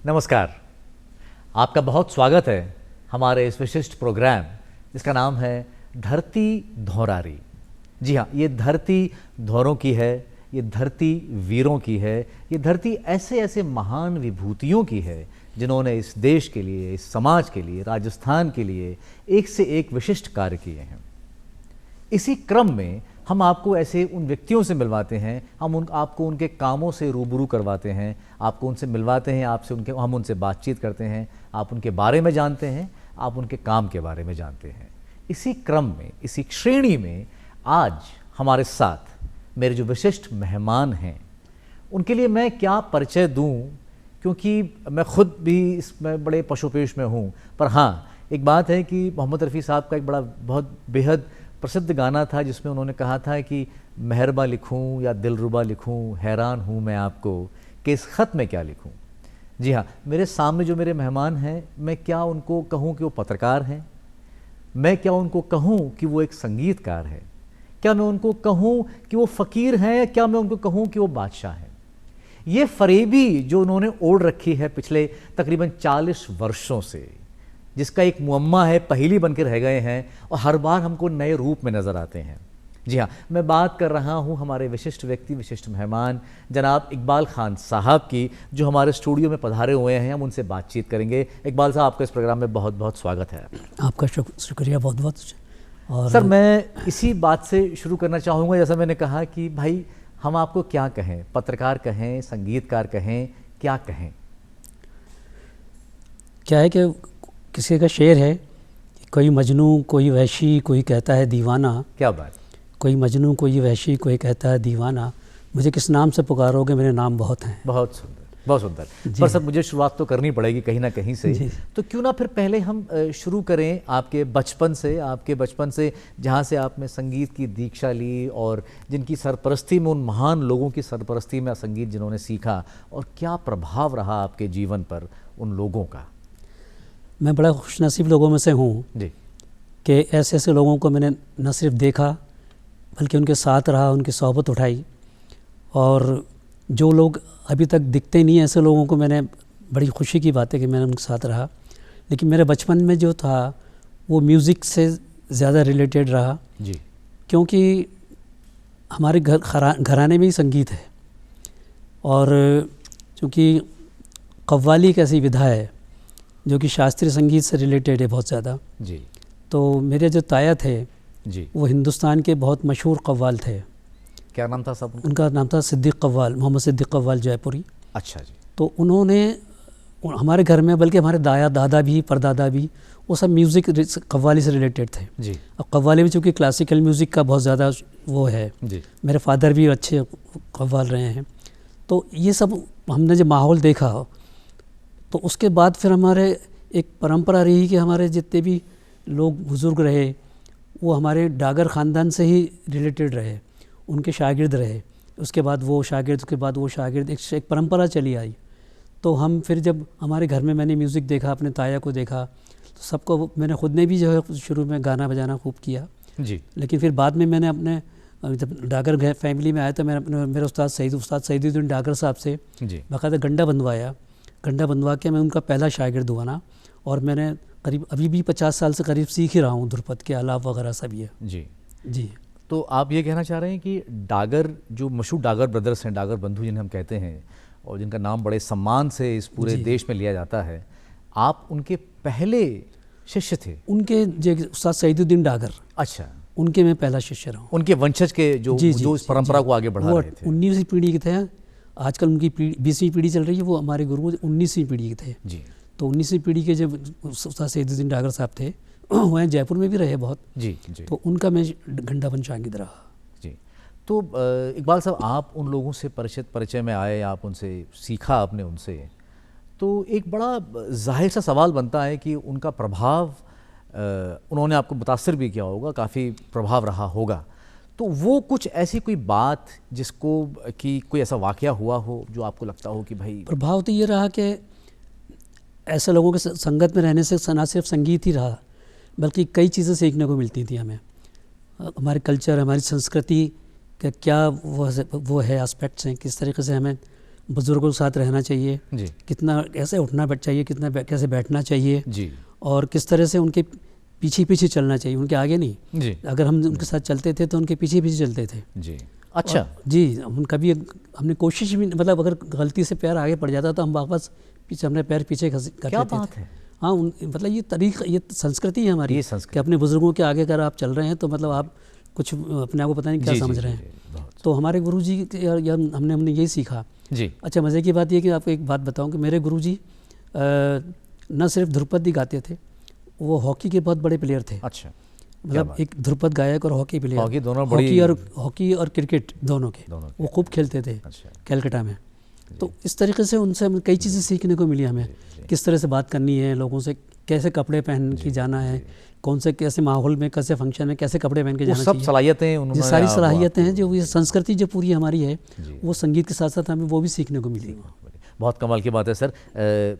नमस्कार, आपका बहुत स्वागत है हमारे इस विशिष्ट प्रोग्राम जिसका नाम है धरती धौरारी। जी हाँ, ये धरती धौरों की है, ये धरती वीरों की है, ये धरती ऐसे ऐसे महान विभूतियों की है जिन्होंने इस देश के लिए, इस समाज के लिए, राजस्थान के लिए एक से एक विशिष्ट कार्य किए हैं। इसी क्रम में हम आपको ऐसे उन व्यक्तियों से मिलवाते हैं, आपको उनके कामों से रूबरू करवाते हैं, आपको उनसे मिलवाते हैं, हम उनसे बातचीत करते हैं, आप उनके बारे में जानते हैं, आप उनके काम के बारे में जानते हैं। इसी क्रम में, इसी श्रेणी में आज हमारे साथ मेरे जो विशिष्ट मेहमान हैं उनके लिए मैं क्या परिचय दूं, क्योंकि मैं खुद भी इसमें बड़े पशुपेश में हूं। पर हाँ, एक बात है कि मोहम्मद रफ़ी साहब का एक बहुत बेहद प्रसिद्ध गाना था जिसमें उन्होंने कहा था कि मेहरबा लिखूं या दिलरुबा लिखूं, हैरान हूं मैं आपको कि इस ख़त में क्या लिखूं। जी हाँ, मेरे सामने जो मेरे मेहमान हैं, मैं क्या उनको कहूं कि वो पत्रकार हैं, मैं क्या उनको कहूं कि वो एक संगीतकार है, क्या मैं उनको कहूं कि वो फ़कीर हैं, क्या मैं उनको कहूं कि वो बादशाह हैं। ये फरेबी जो उन्होंने ओढ़ रखी है पिछले तकरीबन 40 वर्षों से, जिसका एक मुअम्मा है, पहेली बनकर रह गए हैं और हर बार हमको नए रूप में नज़र आते हैं। जी हाँ, मैं बात कर रहा हूँ हमारे विशिष्ट व्यक्ति, विशिष्ट मेहमान जनाब इकबाल खान साहब की, जो हमारे स्टूडियो में पधारे हुए हैं। हम उनसे बातचीत करेंगे। इकबाल साहब, आपका इस प्रोग्राम में बहुत बहुत स्वागत है। आपका शुक्रिया बहुत बहुत। और सर, मैं इसी बात से शुरू करना चाहूँगा, जैसा मैंने कहा कि भाई हम आपको क्या कहें, पत्रकार कहें, संगीतकार कहें, क्या कहें? क्या है कि किसी का शेर है, कोई मजनू कोई वहशी कोई कहता है दीवाना। क्या बात। कोई मजनू कोई वहशी कोई कहता है दीवाना, मुझे किस नाम से पुकारोगे, मेरे नाम बहुत हैं। बहुत सुंदर, बहुत सुंदर। पर सर, मुझे शुरुआत तो करनी पड़ेगी कहीं ना कहीं से, तो क्यों ना फिर पहले हम शुरू करें आपके बचपन से, जहाँ से आपने संगीत की दीक्षा ली और जिनकी सरपरस्ती में, उन महान लोगों की सरपरस्ती में संगीत जिन्होंने सीखा, और क्या प्रभाव रहा आपके जीवन पर उन लोगों का। मैं बड़ा खुशनसीब लोगों में से हूँ जी कि ऐसे ऐसे लोगों को मैंने न सिर्फ देखा बल्कि उनके साथ रहा, उनकी सोहबत उठाई। और जो लोग अभी तक दिखते नहीं, ऐसे लोगों को मैंने, बड़ी खुशी की बात है कि मैंने उनके साथ रहा। लेकिन मेरे बचपन में जो था वो म्यूज़िक से ज़्यादा रिलेटेड रहा जी, क्योंकि हमारे घराने में ही संगीत है। और चूँकि कव्वाली एक ऐसी विधा है जो कि शास्त्रीय संगीत से रिलेटेड है बहुत ज़्यादा जी। तो मेरे जो ताया थे जी, वो हिंदुस्तान के बहुत मशहूर कव्वाल थे। क्या नाम था साहब? उनका नाम था सिद्दीक़ कव्वाल, मोहम्मद सिद्दीक़ कव्वाल जयपुरी। अच्छा जी। तो उन्होंने हमारे घर में, बल्कि हमारे दादा भी, परदादा भी, वो सब म्यूज़िक कव्वाली से रिलेटेड थे। जी। अब कव्वाली में चूँकि क्लासिकल म्यूज़िक का बहुत ज़्यादा वो है, जी। मेरे फादर भी अच्छे कव्वाल रहे हैं। तो ये सब हमने जब माहौल देखा, तो उसके बाद फिर हमारे एक परंपरा रही कि हमारे जितने भी लोग बुज़ुर्ग रहे वो हमारे डागर ख़ानदान से ही रिलेटेड रहे, उनके शागिर्द रहे। उसके बाद वो शागिर्द, एक परंपरा चली आई। तो हम फिर जब हमारे घर में मैंने म्यूज़िक देखा, अपने ताया को देखा, तो सबको, मैंने ख़ुद ने भी जो है शुरू में गाना बजाना खूब किया जी। लेकिन फिर बाद में मैंने अपने, जब डागर फैमिली में आया तो मैंने मेरे उस्ताद सईदुद्दीन डागर साहब से बाकायदा गंडा बनवा के मैं उनका पहला शागिर्द हुआ ना। और मैंने करीब अभी भी 50 साल से करीब सीख ही रहा हूँ, ध्रुपद के आलाप वगैरह सब ये। जी। तो आप ये कहना चाह रहे हैं कि डागर, जो मशहूर डागर ब्रदर्स हैं, डागर बंधु जिन्हें हम कहते हैं, और जिनका नाम बड़े सम्मान से इस पूरे देश में लिया जाता है, आप उनके पहले शिष्य थे? उनके उस्ताद सईदुद्दीन डागर, अच्छा, उनके मैं पहला शिष्य रहा हूँ। उनके वंशज के जो इस परंपरा को आगे बढ़ा रहे थे। 19वीं पीढ़ी के थे। आजकल उनकी 20वीं पीढ़ी चल रही है, वो हमारे गुरु 19वीं पीढ़ी के थे। जी। तो 19वीं पीढ़ी के जब उस्ताद सईदुद्दीन डागर साहब थे, वह जयपुर में भी रहे बहुत। जी। तो उनका मैं घंटा बन शागिर्द रहा। जी। तो इकबाल साहब, आप उन लोगों से परिचय में आए, आप उनसे सीखा आपने उनसे, तो एक बड़ा जाहिर सा सवाल बनता है कि उनका प्रभाव, उन्होंने आपको मुतासिर भी किया होगा, काफ़ी प्रभाव रहा होगा। तो वो कुछ ऐसी कोई बात जिसको कि कोई ऐसा वाक़या हुआ हो जो आपको लगता हो कि भाई प्रभाव तो ये रहा कि ऐसे लोगों के संगत में रहने से ना सिर्फ संगीत ही रहा बल्कि कई चीज़ें सीखने को मिलती थी हमें। हमारे कल्चर, हमारी संस्कृति का क्या वो है एस्पेक्ट्स हैं, किस तरीके से हमें बुज़ुर्गों के साथ रहना चाहिए, जी कितना कैसे उठना चाहिए, कितना कैसे बैठना चाहिए, जी और किस तरह से उनके पीछे पीछे चलना चाहिए, उनके आगे नहीं। जी अगर हम उनके साथ चलते थे तो उनके पीछे पीछे चलते थे। जी। अच्छा। जी, हम कभी हमने कोशिश भी, मतलब अगर गलती से पैर आगे पड़ जाता तो हम वापस पीछे अपने पैर पीछे कर क्या देते बात थे। है। हाँ, मतलब ये तरीका, ये संस्कृति है हमारी ये संस्कृति। कि अपने बुज़ुर्गों के आगे अगर आप चल रहे हैं तो मतलब आप कुछ अपने आप को पता नहीं क्या जी, समझ जी, रहे जी, हैं। जी, बहुत। तो हमारे गुरुजी या हमने यही सीखा। जी अच्छा, मज़े की बात ये कि आपको एक बात बताऊं कि मेरे गुरुजी न सिर्फ ध्रुपद ही गाते थे, वो हॉकी के बहुत बड़े प्लेयर थे। अच्छा। मतलब एक ध्रुपद गायक और हॉकी प्लेयर, हॉकी दोनों बड़ी, हॉकी और क्रिकेट दोनों के वो खूब खेलते थे। अच्छा। कलकत्ता में। तो इस तरीके से उनसे हमें कई चीज़ें सीखने को मिली हमें, किस तरह से बात करनी है लोगों से, कैसे कपड़े पहन के जाना है, कौन से कैसे माहौल में, कैसे फंक्शन में कैसे कपड़े पहन के जाना सब चाहिए। सलाहियतें ये उन्होंने, सारी सलाहियतें हैं जो ये संस्कृति जो पूरी हमारी है, जी। वो संगीत के साथ साथ हमें वो भी सीखने को मिली। बहुत कमाल की बात है सर।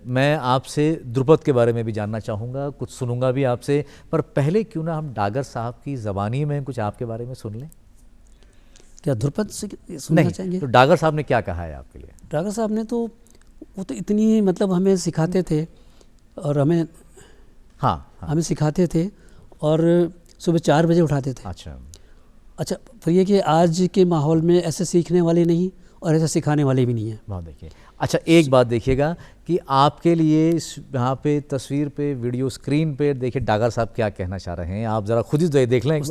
मैं आपसे ध्रुपद के बारे में भी जानना चाहूँगा, कुछ सुनूंगा भी आपसे, पर पहले क्यों ना हम डागर साहब की ज़बानी में कुछ आपके बारे में सुन लें। क्या ध्रुपद से सुनना चाहेंगे? तो डागर साहब ने क्या कहा है आपके लिए? डागर साहब ने तो वो तो इतनी, मतलब हमें सिखाते थे और हमें, हाँ, हमें सिखाते थे और सुबह 4 बजे उठाते थे। अच्छा, फिर ये कि आज के माहौल में ऐसे सीखने वाले नहीं और ऐसे सिखाने वाले भी नहीं हैं। बहुत देखिए। अच्छा, एक बात देखिएगा कि आपके लिए इस यहाँ पे तस्वीर पे, वीडियो स्क्रीन पे देखिए डागर साहब क्या कहना चाह रहे हैं, आप ज़रा खुद ही देख लें।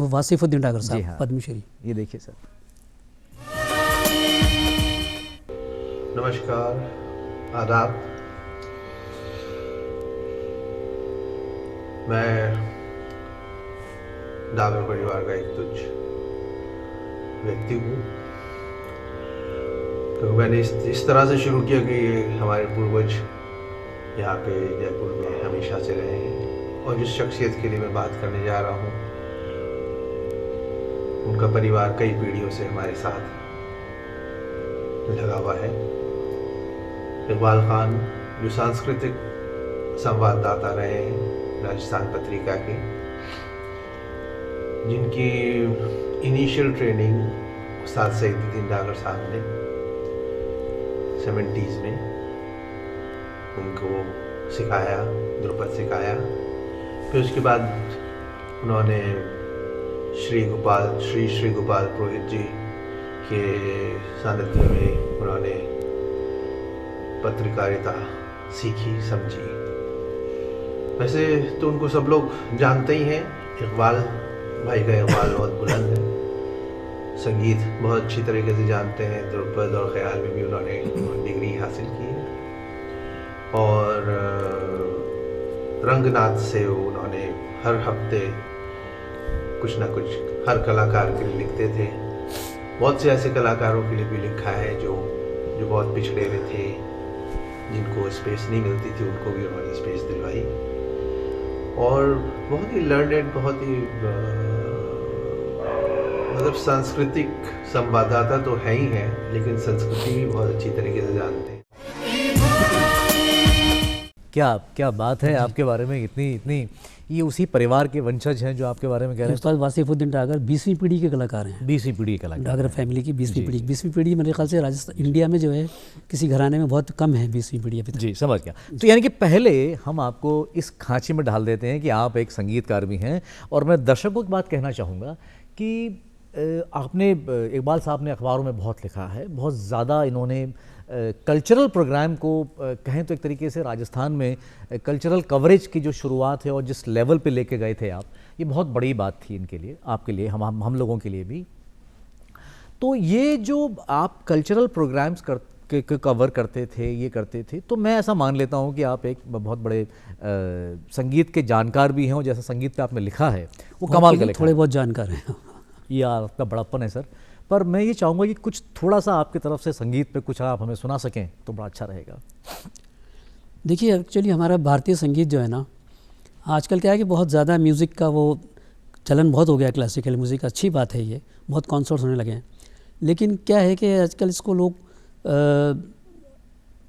वासिफुद्दीन डागर साहब, पद्मश्री। ये देखिए सर। नमस्कार, आदाब। मैं डागर परिवार का एक तुच्छ व्यक्ति हूँ। तो मैंने इस तरह से शुरू किया कि हमारे पूर्वज यहाँ पे जयपुर में हमेशा से रहे हैं, और जिस शख्सियत के लिए मैं बात करने जा रहा हूँ उनका परिवार कई पीढ़ियों से हमारे साथ लगा हुआ है। इकबाल खान जो सांस्कृतिक संवाददाता रहे हैं राजस्थान पत्रिका के, जिनकी इनिशियल ट्रेनिंग उस्ताद सईदुद्दीन डागर साहब ने 70s में उनको सिखाया, ध्रुपद सिखाया। फिर उसके बाद उन्होंने श्री गोपाल पुरोहित जी के सानिध्य में उन्होंने पत्रकारिता सीखी, समझी। वैसे तो उनको सब लोग जानते ही हैं, इकबाल भाई का इकबाल बहुत बुलंद है, संगीत बहुत अच्छी तरीके से जानते हैं। ध्रुपद और ख्याल में भी उन्होंने डिग्री हासिल की है, और रंगनाथ से उन्होंने हर हफ्ते कुछ ना कुछ हर कलाकार के लिए लिखते थे। बहुत से ऐसे कलाकारों के लिए भी लिखा है जो बहुत पिछड़े हुए थे, जिनको स्पेस नहीं मिलती थी, उनको भी उन्होंने स्पेस दिलवाई। और बहुत ही लर्नेड, बहुत ही मतलब सांस्कृतिक संवाददाता तो है ही है, लेकिन संस्कृति भी बहुत अच्छी तरीके से जानते हैं। क्या बात है आपके बारे में, इतनी ये उसी परिवार के वंशज हैं जो आपके बारे में कह रहे हैं। उस्ताद वासिफुद्दीन डागर 20वीं पीढ़ी के कलाकार हैं। 20वीं पीढ़ी के कलाकार, डागर फैमिली की 20वीं पीढ़ी मेरे ख्याल से राजस्थान, इंडिया में जो है किसी घराने में बहुत कम है 20वीं पीढ़ी अभी तक। जी, समझ गया। तो यानी कि पहले हम आपको इस खांचे में डाल देते हैं कि आप एक संगीतकार भी हैं, और मैं दर्शकों की बात कहना चाहूँगा कि आपने, इकबाल साहब ने अखबारों में बहुत लिखा है, बहुत ज़्यादा इन्होंने कल्चरल प्रोग्राम को कहें तो एक तरीके से राजस्थान में कल्चरल कवरेज की जो शुरुआत है और जिस लेवल पे लेके गए थे आप, ये बहुत बड़ी बात थी इनके लिए, आपके लिए, हम लोगों के लिए भी। तो ये जो आप कल्चरल प्रोग्राम्स कवर करते थे, ये करते थे, तो मैं ऐसा मान लेता हूँ कि आप एक बहुत बड़े संगीत के जानकार भी हैं, और जैसा संगीत पे आपने लिखा है वो कमाल का लिखा है। थोड़े बहुत जानकार हैं। ये आपका बड़प्पन है सर। पर मैं ये चाहूँगा कि कुछ थोड़ा सा आपकी तरफ से संगीत पे कुछ आप हमें सुना सकें तो बड़ा अच्छा रहेगा। देखिए, एक्चुअली हमारा भारतीय संगीत जो है ना, आजकल क्या है कि बहुत ज़्यादा म्यूज़िक का वो चलन बहुत हो गया, क्लासिकल म्यूज़िक, अच्छी बात है, ये बहुत कॉन्सर्ट्स होने लगे हैं। लेकिन क्या है कि आजकल इसको लोग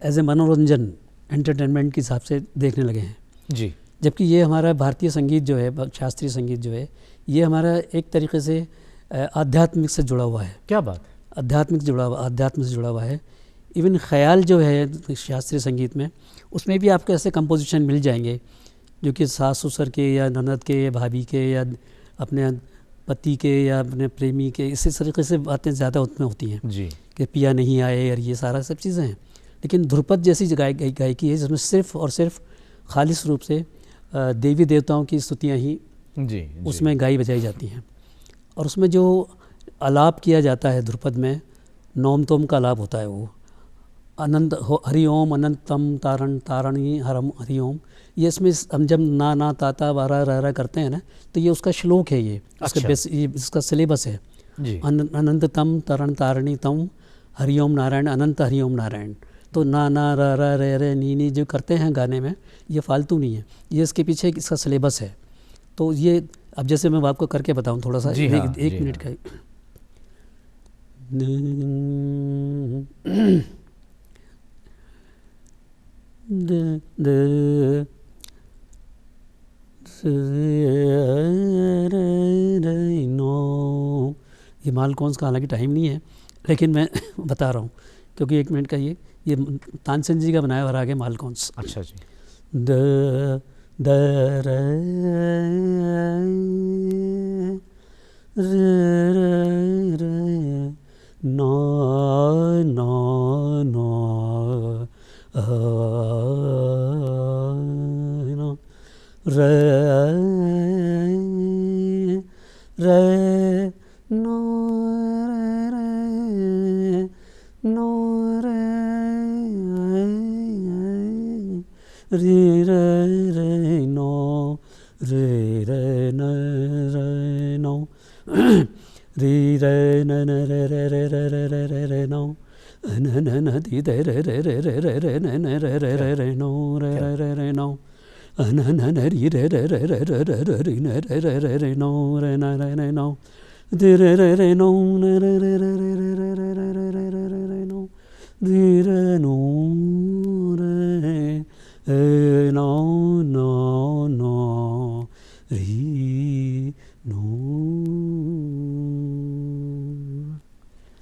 एज ए मनोरंजन, एंटरटेनमेंट के हिसाब से देखने लगे हैं जी। जबकि ये हमारा भारतीय संगीत जो है, शास्त्रीय संगीत जो है, ये हमारा एक तरीके से आध्यात्मिक से जुड़ा हुआ है। क्या बात। अध्यात्म से जुड़ा हुआ है। इवन ख्याल जो है शास्त्रीय संगीत में, उसमें भी आपको ऐसे कंपोजिशन मिल जाएंगे जो कि सास ससुर के या ननद के या भाभी के या अपने पति के या अपने प्रेमी के, इसी तरीके से बातें ज़्यादा उसमें होती हैं जी। कि पिया नहीं आए और ये सारा सब चीज़ें हैं। लेकिन ध्रुपद जैसी गायकी है जिसमें सिर्फ और सिर्फ खालिश रूप से देवी देवताओं की स्तुतियाँ ही जी, उसमें गाई बजाई जाती हैं। और उसमें जो आलाप किया जाता है ध्रुपद में, नोम तोम का आलाप होता है, वो अनंत हरि ओम अनंतम तारण तारणी हरम हरि ओम, ये इसमें हम जब ना ना ताता वारा रा रा करते हैं ना, तो ये उसका श्लोक है, ये उसका ये इसका सिलेबस है जी। अनंततम तरण तारणी तम हरि ओम नारायण अनंत हरि ओम नारायण। तो ना ना रा रा रे रे नी जो करते हैं गाने में, ये फालतू नहीं है, ये इसके पीछे इसका सिलेबस है। तो ये अब जैसे मैं आपको करके बताऊं थोड़ा सा, एक मिनट का ये मालकौंस का हालांकि टाइम नहीं है, लेकिन मैं बता रहा हूँ क्योंकि 1 मिनट का ये तानसेन जी का बनाया हुआ राग है मालकौंस। अच्छा जी। द द र र नो नो नो नो र रे नो रे नो रे रे रे नो रे रे न रे नो रे रे न न रे रे रे रे रे रे रे रे नो न न न दी दे रे रे रे रे रे रे न न रे रे रे रे नो रे रे रे रे नो न न न री रे रे रे रे रे रे रे री न रे रे रे रे नो रे न रे रे नो दे रे रे रे नो न रे रे रे रे रे रे रे रे रे रे रे रे रे नो दी रे नो रे ए नो नो नो री नो।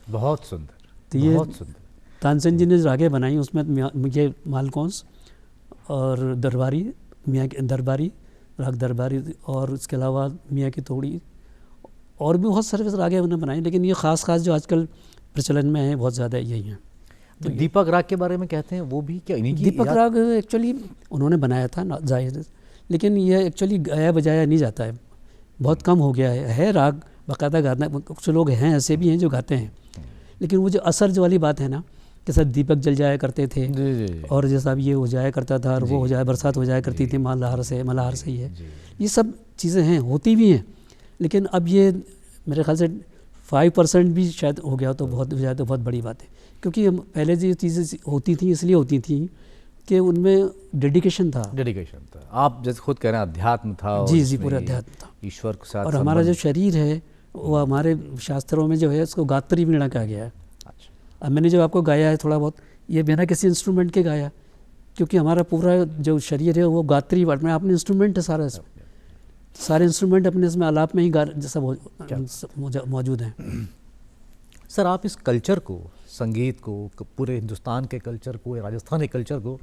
बहुत सुंदर, तो ये बहुत सुंदर। तानसेन जी ने जो रागें बनाई उसमें मुझे मालकौंस और दरबारी, मियाँ के दरबारी राग दरबारी, और उसके अलावा मियाँ की तोड़ी और भी बहुत सारे रागें उन्होंने बनाई, लेकिन ये ख़ास जो आजकल प्रचलन में है बहुत ज़्यादा यही हैं। तो दीपक राग के बारे में कहते हैं, वो भी क्या इन्हीं की? दीपक राग एक्चुअली उन्होंने बनाया था ना, जाहिर, लेकिन ये एक्चुअली गाया बजाया नहीं जाता है, बहुत कम हो गया है राग बाकायदा गाना। कुछ लोग हैं ऐसे भी हैं जो गाते हैं, लेकिन वो जो असर जो वाली बात है ना, कि सब दीपक जल जाया करते थे जी। और जैसा ये हो जाया करता था और वो हो जाए, बरसात हो जाया करती थी मल्हार से ही है, ये सब चीज़ें हैं, होती भी हैं। लेकिन अब ये मेरे ख्याल से 5% भी शायद हो गया तो बहुत ज़्यादा, बहुत बड़ी बात है। क्योंकि पहले जो चीज़ें होती थी इसलिए होती थी कि उनमें डेडिकेशन था। आप जैसे खुद कह रहे हैं अध्यात्म था। जी, पूरा अध्यात्म था, ईश्वर के साथ। और हमारा जो शरीर है वो हमारे शास्त्रों में जो है उसको गात्री वीणा कहा गया है। अच्छा। अब मैंने जो आपको गाया है थोड़ा बहुत, ये बिना किसी इंस्ट्रूमेंट के गाया, क्योंकि हमारा पूरा जो शरीर है वो गात्री वर्ड में, अपने इंस्ट्रूमेंट है सारे इंस्ट्रूमेंट अपने इसमें आलाप में ही जैसा मौजूद हैं। सर, आप इस कल्चर को, संगीत को, पूरे हिंदुस्तान के कल्चर को, राजस्थानी कल्चर को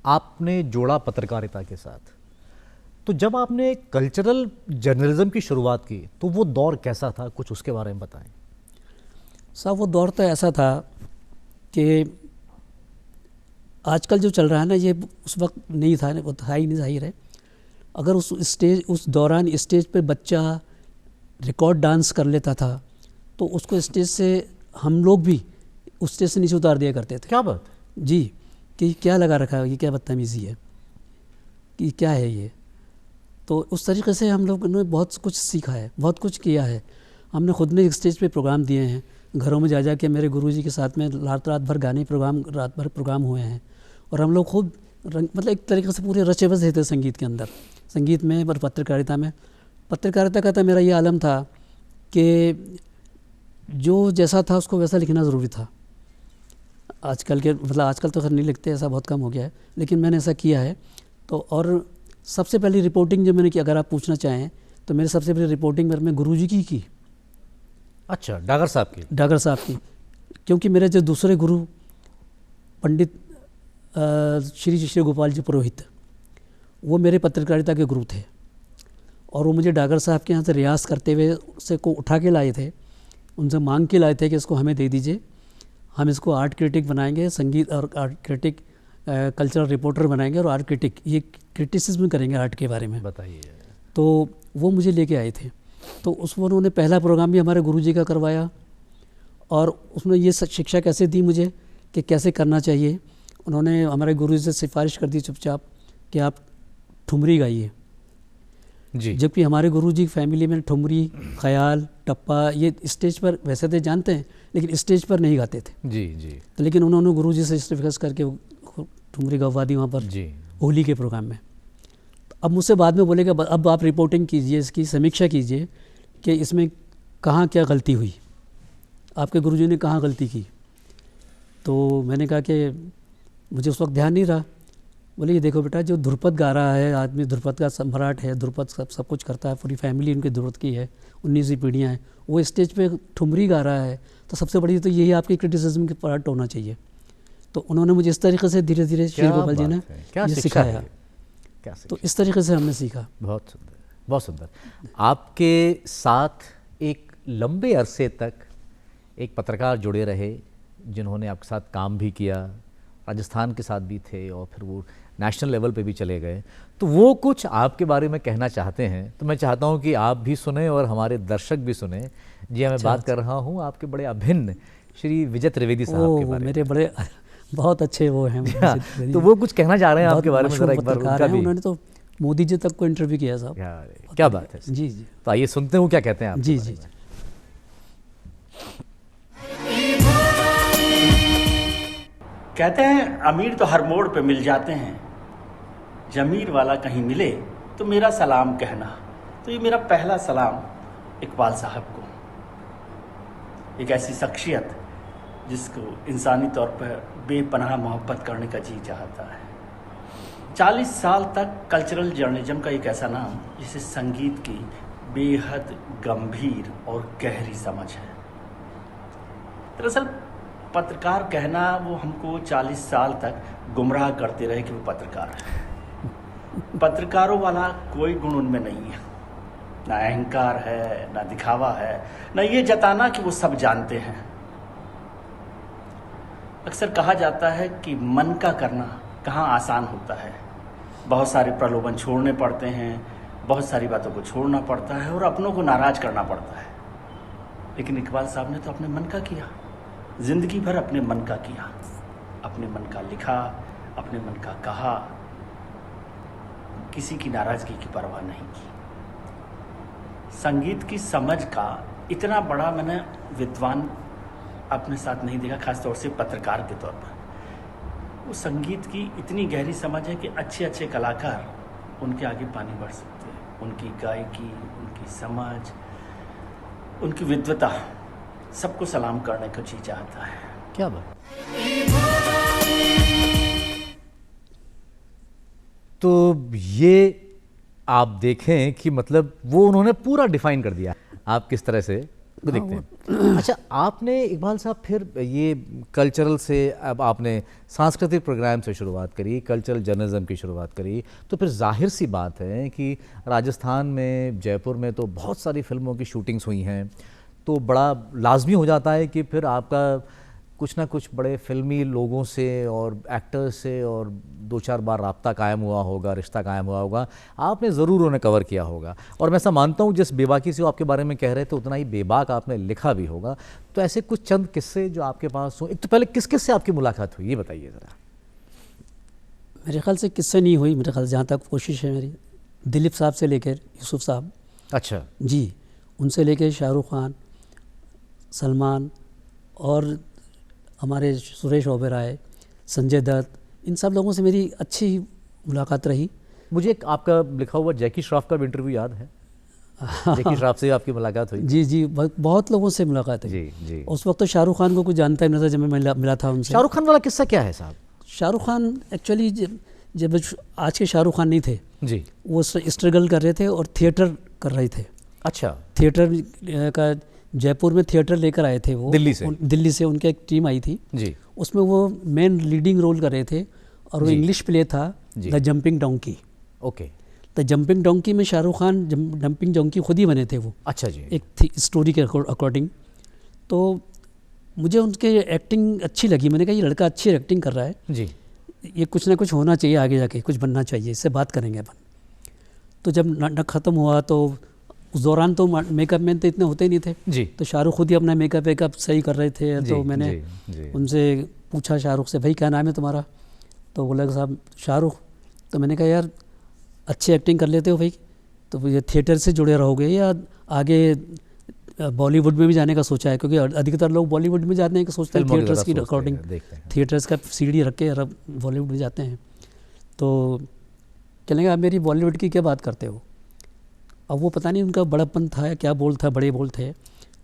आपने जोड़ा पत्रकारिता के साथ, तो जब आपने कल्चरल जर्नलिज्म की शुरुआत की तो वो दौर कैसा था, कुछ उसके बारे में बताएं। साहब, वो दौर तो ऐसा था कि आजकल जो चल रहा है ना, ये उस वक्त नहीं था, वो था ही नहीं, जाहिर है। अगर उस दौरान स्टेज पे बच्चा रिकॉर्ड डांस कर लेता था तो उसको स्टेज से हम लोग भी उस स्टेज से नीचे उतार दिया करते थे। क्या बात जी, कि क्या लगा रखा है, ये क्या बदतमीज़ी है, कि क्या है ये। तो उस तरीके से हम लोग ने बहुत कुछ सीखा है, बहुत कुछ किया है। हमने खुद ने स्टेज पे प्रोग्राम दिए हैं, घरों में जा के मेरे गुरुजी के साथ में रात भर गाने रात भर प्रोग्राम हुए हैं। और हम लोग खूब मतलब एक तरीके से पूरे रचे बसे थे संगीत के अंदर, संगीत में और पत्रकारिता में। पत्रकारिता का तो मेरा ये आलम था कि जो जैसा था उसको वैसा लिखना ज़रूरी था। आजकल तो खैर नहीं लिखते, ऐसा बहुत कम हो गया है, लेकिन मैंने ऐसा किया है। तो और सबसे पहली रिपोर्टिंग जो मैंने की, अगर आप पूछना चाहें तो मेरी सबसे पहली रिपोर्टिंग मेरे में गुरुजी की। अच्छा, डागर साहब की। डागर साहब की, क्योंकि मेरे जो दूसरे गुरु पंडित श्री श्री गोपाल जी पुरोहित, वो मेरे पत्रकारिता के गुरु थे, और वो मुझे डागर साहब के यहाँ से रियाज करते हुए उससे को उठा के लाए थे, उनसे मांग के लाए थे कि इसको हमें दे दीजिए, हम इसको आर्ट क्रिटिक बनाएंगे, संगीत और आर्ट क्रिटिक, कल्चरल रिपोर्टर बनाएंगे और आर्ट क्रिटिक, ये क्रिटिसिज्म करेंगे आर्ट के बारे में। बताइए। तो वो मुझे लेके आए थे, तो उसमें उन्होंने पहला प्रोग्राम भी हमारे गुरुजी का करवाया, और उसमें ये शिक्षा कैसे दी मुझे कि कैसे करना चाहिए। उन्होंने हमारे गुरुजी से सिफारिश कर दी चुपचाप कि आप ठुमरी गाइए जी। जबकि हमारे गुरुजी की फैमिली में ठुमरी, ख्याल, टप्पा ये स्टेज पर वैसे तो जानते हैं लेकिन स्टेज पर नहीं गाते थे जी जी। तो, लेकिन उन्होंने गुरुजी से रिक्वेस्ट करके ठुमरी गवा दी वहाँ पर जी। होली के प्रोग्राम में। अब मुझसे बाद में बोले कि अब आप रिपोर्टिंग कीजिए, इसकी समीक्षा कीजिए कि इसमें कहाँ क्या गलती हुई, आपके गुरुजी ने कहाँ गलती की। तो मैंने कहा कि मुझे उस वक्त ध्यान नहीं रहा। बोले ये देखो बेटा, जो ध्रुपद गा रहा है आदमी, ध्रुपद का सम्राट है, ध्रुपद सब कुछ करता है, पूरी फैमिली उनकी ध्रुपद की है, 19वीं पीढ़ियाँ हैं, वो स्टेज पे ठुमरी गा रहा है, तो सबसे बड़ी तो यही आपकी क्रिटिसिज्म के पार्ट होना चाहिए। तो उन्होंने मुझे इस तरीके से धीरे धीरे श्री गोपाल जी ने ये सिखाया। तो इस तरीके से हमने सीखा। बहुत सुंदर, बहुत सुंदर। आपके साथ एक लंबे अरसे तक एक पत्रकार जुड़े रहे जिन्होंने आपके साथ काम भी किया, राजस्थान के साथ भी थे और फिर वो नेशनल लेवल पे भी चले गए, तो वो कुछ आपके बारे में कहना चाहते हैं। तो मैं चाहता हूँ कि आप भी सुने और हमारे दर्शक भी सुने। जी, मैं बात कर रहा हूँ आपके बड़े अभिन्न श्री विजय त्रिवेदी साहब के बारे में। मेरे बड़े बहुत अच्छे वो हैं। तो वो कुछ कहना चाह रहे हैं आपके बारे में, जरा एक बार उनका भी। उन्होंने तो मोदी जी तक को इंटरव्यू किया साहब। क्या बात है। जी जी। तो आइए सुनते हैं वो क्या कहते हैं आप। जी जी। कहते हैं अमीर तो हर मोड़ पे मिल जाते हैं, जमीर वाला कहीं मिले तो मेरा सलाम कहना। तो ये मेरा पहला सलाम इकबाल साहब को, एक ऐसी शख्सियत जिसको इंसानी तौर पर बेपनाह मोहब्बत करने का जी चाहता है। 40 साल तक कल्चरल जर्नलिज्म का एक ऐसा नाम जिसे संगीत की बेहद गंभीर और गहरी समझ है। दरअसल पत्रकार कहना वो हमको 40 साल तक गुमराह करते रहे कि वो पत्रकार है। पत्रकारों वाला कोई गुण उनमें नहीं है, ना अहंकार है, ना दिखावा है, ना ये जताना कि वो सब जानते हैं। अक्सर कहा जाता है कि मन का करना कहाँ आसान होता है, बहुत सारे प्रलोभन छोड़ने पड़ते हैं, बहुत सारी बातों को छोड़ना पड़ता है और अपनों को नाराज करना पड़ता है। लेकिन इकबाल साहब ने तो अपने मन का किया, जिंदगी भर अपने मन का किया, अपने मन का लिखा, अपने मन का कहा, किसी की नाराजगी की परवाह नहीं की। संगीत की समझ का इतना बड़ा मैंने विद्वान अपने साथ नहीं देखा, खासतौर से पत्रकार के तौर पर। वो संगीत की इतनी गहरी समझ है कि अच्छे अच्छे कलाकार उनके आगे पानी भर सकते हैं। उनकी गायकी, उनकी समझ, उनकी विद्वता सबको सलाम करने को जी चाहता है। क्या बात। तो ये आप देखें कि मतलब वो उन्होंने पूरा डिफाइन कर दिया, आप किस तरह से को देखते हैं। अच्छा, आपने इकबाल साहब फिर ये कल्चरल से अब आपने सांस्कृतिक प्रोग्राम से शुरुआत करी, कल्चरल जर्नलिज्म की शुरुआत करी, तो फिर जाहिर सी बात है कि राजस्थान में, जयपुर में तो बहुत सारी फिल्मों की शूटिंग्स हुई हैं, तो बड़ा लाजमी हो जाता है कि फिर आपका कुछ ना कुछ बड़े फिल्मी लोगों से और एक्टर्स से और 2-4 बार राब्ता कायम हुआ होगा, रिश्ता कायम हुआ होगा, आपने ज़रूर उन्हें कवर किया होगा। और मैं ऐसा मानता हूँ जिस बेबाकी से वो आपके बारे में कह रहे थे उतना ही बेबाक आपने लिखा भी होगा। तो ऐसे कुछ चंद किस्से जो आपके पास हो, एक तो पहले किस किस से आपकी मुलाकात हुई ये बताइए ज़रा। मेरे ख्याल से किससे नहीं हुई, मेरे ख्याल जहाँ तक कोशिश है मेरी, दिलीप साहब से लेकर यूसुफ साहब, अच्छा जी, उनसे लेकर शाहरुख खान, सलमान और हमारे सुरेश ओबेरॉय, संजय दत्त, इन सब लोगों से मेरी अच्छी मुलाकात रही। मुझे एक आपका लिखा हुआ जैकी श्रॉफ का भी इंटरव्यू याद है। जैकी श्रॉफ से आपकी मुलाकात हुई? जी जी, बहुत लोगों से मुलाकात है। जी जी। उस वक्त तो शाहरुख खान को कुछ जानता ही नहीं था जब मैं मिला था उनसे। शाहरुख खान वाला किस्सा क्या है साहब? शाहरुख खान एक्चुअली जब आज के शाहरुख खान नहीं थे जी, वो स्ट्रगल कर रहे थे और थिएटर कर रहे थे। अच्छा। थिएटर का जयपुर में थिएटर लेकर आए थे वो, दिल्ली से? दिल्ली से उनकी एक टीम आई थी जी। उसमें वो मेन लीडिंग रोल कर रहे थे और वो जी। इंग्लिश प्ले था जी। The Jumping Donkey. Okay. The Jumping Donkey में शाहरुख खान जंपिंग डोंकी खुद ही बने थे वो, अच्छा जी। एक स्टोरी के अकॉर्डिंग। तो मुझे उनके एक्टिंग अच्छी लगी, मैंने कहा ये लड़का अच्छी एक्टिंग कर रहा है, जी। ये कुछ ना कुछ होना चाहिए आगे जाके, कुछ बनना चाहिए, इससे बात करेंगे अपन। तो जब नाटक ख़त्म हुआ तो उस दौरान तो मेकअप मैन तो इतने होते ही नहीं थे जी। तो शाहरुख खुद ही अपना मेकअप वेकअप सही कर रहे थे। जी, तो मैंने जी। उनसे पूछा शाहरुख से, भाई क्या नाम है तुम्हारा? तो बोला कि साहब शाहरुख। तो मैंने कहा यार अच्छी एक्टिंग कर लेते हो भाई, तो ये थिएटर से जुड़े रहोगे या आगे बॉलीवुड में भी जाने का सोचा है? क्योंकि अधिकतर लोग बॉलीवुड में जाते हैं कि सोचते हैं फिल्मों की थिएटर्स तरफ की सोचते हैं, अकॉर्डिंग, देखते हैं। थिएटर्स का सीढ़ी रख के अब बॉलीवुड में जाते हैं। तो कहने लगा आप मेरी बॉलीवुड की क्या बात करते हो? अब वो पता नहीं उनका बड़ापन था या क्या बोल था, बड़े बोल थे,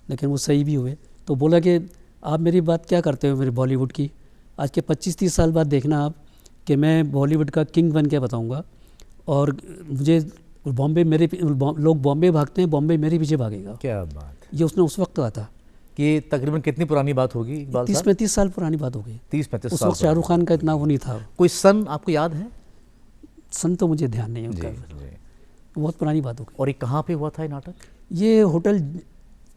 लेकिन वो सही भी हुए। तो बोला कि आप मेरी बात क्या करते हो मेरी बॉलीवुड की? आज के 25-30 साल बाद देखना आप कि मैं बॉलीवुड का किंग बन के बताऊँगा और मुझे बॉम्बे मेरे लोग बॉम्बे भागते हैं, बॉम्बे मेरे पीछे भागेगा। क्या बात। ये उसने उस वक्त कहा था। कि तकरीबन कितनी पुरानी बात होगी इकबाल साहब? 30-35 साल पुरानी बात हो गई। 30-35 उस साल वक्त शाहरुख खान का इतना वो नहीं था। कोई सन आपको याद है? सन तो मुझे ध्यान नहीं है जी, उनका, जी। बहुत पुरानी बात हो गई। और ये कहाँ पे हुआ था ये नाटक? ये होटल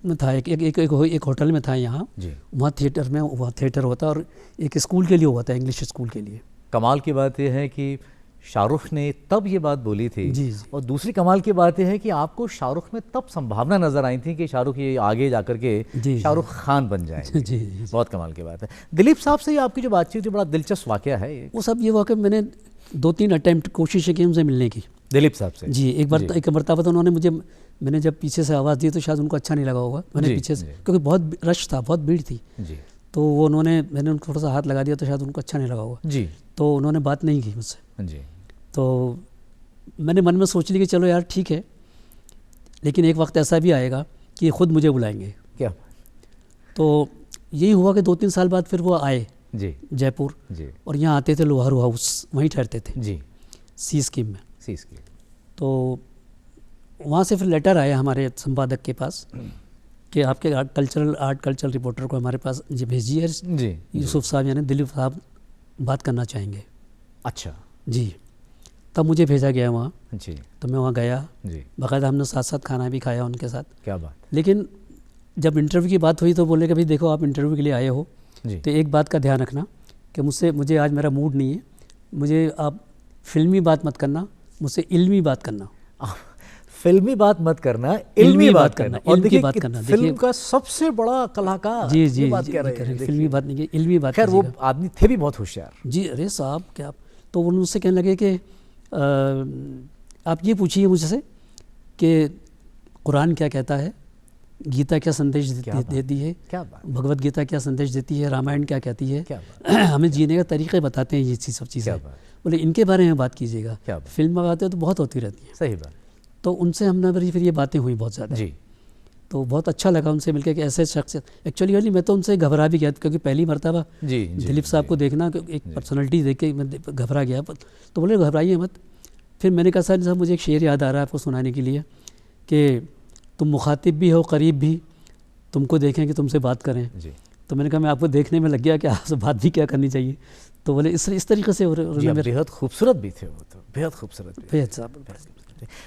में था, एक होटल में था यहाँ, जी। वहाँ थिएटर में वहाँ थिएटर होता और एक स्कूल के लिए हुआ था, इंग्लिश स्कूल के लिए। कमाल की बात यह है कि शाहरुख ने तब ये बात बोली थी। जी, जी। और दूसरी कमाल की बात यह है कि आपको शाहरुख में तब संभावना नजर आई थी कि शाहरुख ये आगे जाकर के जी। शाहरुख खान बन जाएंगे। जी, जी। बहुत कमाल की बात है। दिलीप साहब से ये आपकी जो बातचीत थी, बड़ा दिलचस्प वाकया है ये। वो सब ये वाकई मैंने 2-3 अटैम्प्ट कोशिशें की उनसे मिलने की। दिलीप साहब से? जी, एक मरतबा तो उन्होंने मुझे, मैंने जब पीछे से आवाज़ दी तो शायद उनको अच्छा नहीं लगा होगा, मैंने जी, पीछे से, जी। क्योंकि बहुत रश था, बहुत भीड़ थी, जी। तो वो मैंने उनको थोड़ा सा हाथ लगा दिया तो शायद उनको अच्छा नहीं लगा होगा, जी। तो उन्होंने बात नहीं की मुझसे। जी। तो मैंने मन में सोच लिया कि चलो यार ठीक है, लेकिन एक वक्त ऐसा भी आएगा कि ये खुद मुझे बुलाएंगे। क्या? तो यही हुआ कि 2-3 साल बाद फिर वो आए जी। जयपुर, जी। और यहाँ आते थे लोहारू हाउस, वहीं ठहरते थे जी। सी स्कीम में। सीस की। तो वहाँ से फिर लेटर आया हमारे संपादक के पास कि आपके आर्ट कल्चरल रिपोर्टर को हमारे पास जी भेजिए, जी। यूसुफ साहब यानी दिलीप साहब बात करना चाहेंगे। अच्छा। जी, तब मुझे भेजा गया वहाँ। जी। तो मैं वहाँ गया, जी। बाकायदा हमने साथ साथ खाना भी खाया उनके साथ। क्या बात। लेकिन जब इंटरव्यू की बात हुई तो बोले कि भाई देखो आप इंटरव्यू के लिए आए हो, जी। तो एक बात का ध्यान रखना कि मुझे आज मेरा मूड नहीं है, मुझे आप फिल्मी बात मत करना, मुझसे इल्मी बात करना। फिल्मी बात मत करना, इल्मी बात करना। और इल्म की देखिए बात कि करना, फिल्म देखिए। का सबसे बड़ा कलाकार जी ये जी बात जी, कह रहे करें, हैं। फिल्मी बात नहीं की, इल्मी बात खैर वो कीजिएगा। आदमी थे भी बहुत होशियार। जी, अरे साहब क्या। तो वो मुझसे कहने लगे कि आप ये पूछिए मुझसे कि कुरान क्या कहता है, गीता क्या संदेश देती है, क्या बात। भगवत गीता क्या संदेश देती है, रामायण क्या कहती है, क्या बात। हमें जीने का तरीके बताते हैं ये सब चीज़ें। क्या बात। बोले इनके बारे में बात कीजिएगा। क्या बात। फिल्म में बातें तो बहुत होती रहती हैं। सही बात। तो उनसे हमने फिर ये बातें हुई बहुत ज़्यादा। जी। तो बहुत अच्छा लगा उनसे मिलकर कि ऐसे शख्स, एक्चुअली मैं तो उनसे घबरा भी गया क्योंकि पहली मरतबा जी। दिलीप साहब को देखना, एक पर्सनैलिटी देख के मैं घबरा गया। तो बोले घबराइए मत। फिर मैंने कहा सर मुझे एक शेर याद आ रहा है आपको सुनाने के लिए कि तुम मुखातिब भी हो, करीब भी, तुमको देखें कि तुमसे बात करें। जी। तो मैंने कहा मैं आपको देखने में लग गया कि आपसे बात भी क्या करनी चाहिए। तो बोले इस तरीके से बेहद खूबसूरत भी थे वो, तो बेहद खूबसूरत भी। बेहद साहब।